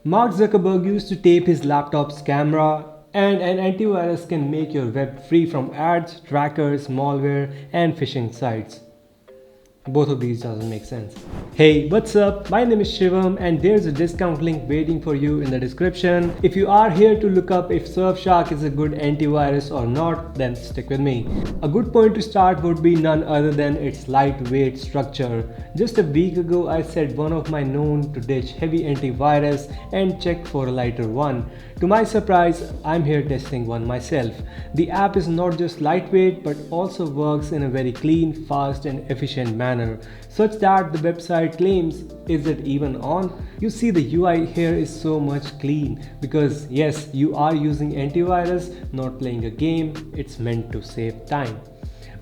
Mark Zuckerberg used to tape his laptop's camera, and an antivirus can make your web free from ads, trackers, malware, and phishing sites. Both of these doesn't make sense. Hey, what's up? My name is Shivam and there's a discount link waiting for you in the description. If you are here to look up if Surfshark is a good antivirus or not, then stick with me. A good point to start would be none other than its lightweight structure. Just a week ago, I set one of my known to ditch heavy antivirus and check for a lighter one. To my surprise, I'm here testing one myself. The app is not just lightweight but also works in a very clean, fast and efficient manner, such that the website claims, is it even on? You see, the UI here is so much clean because yes, you are using antivirus, not playing a game. It's meant to save time.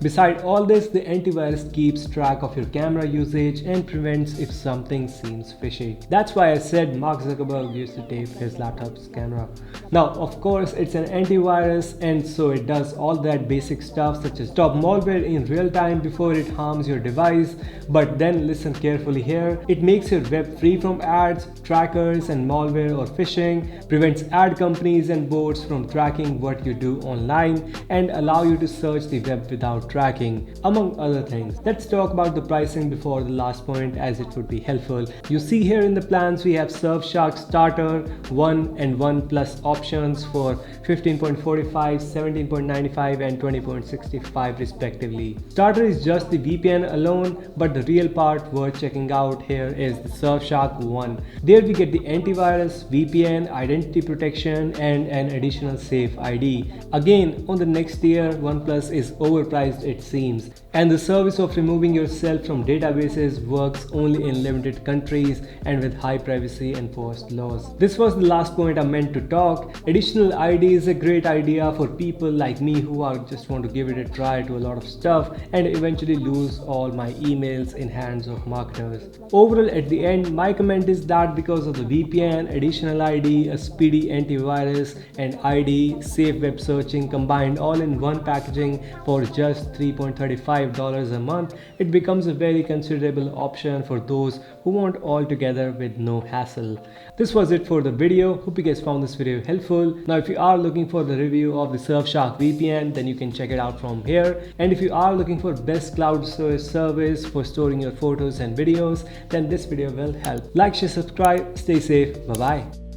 Beside all this, the antivirus keeps track of your camera usage and prevents if something seems fishy. That's why I said Mark Zuckerberg used to tape his laptop's camera. Now, of course, it's an antivirus and so it does all that basic stuff such as stop malware in real time before it harms your device. But then listen carefully here. It makes your web free from ads, trackers and malware or phishing, prevents ad companies and bots from tracking what you do online, and allow you to search the web without tracking, among other things. Let's talk about the pricing before the last point, as it would be helpful. You see here in the plans we have Surfshark Starter, 1 and 1 Plus options for 15.45, 17.95 and 20.65 respectively. Starter is just the VPN alone, but the real part worth checking out here is the Surfshark 1. There we get the antivirus, VPN, identity protection and an additional safe ID. Again, on the next tier, 1 Plus is overpriced it seems, and the service of removing yourself from databases works only in limited countries and with high privacy enforced laws. This was the last point I meant to talk. Additional ID is a great idea for people like me who are just want to give it a try to a lot of stuff and eventually lose all my emails in hands of marketers. Overall, at the end, my comment is that because of the VPN, additional ID, a speedy antivirus and ID, safe web searching combined all in one packaging for just $3.35 a month, it becomes a very considerable option for those who want all together with no hassle. This was it for the video. Hope you guys found this video helpful. Now if you are looking for the review of the Surfshark VPN, then you can check it out from here. And if you are looking for best cloud storage service for storing your photos and videos, then this video will help. Like, share, subscribe, stay safe, bye bye.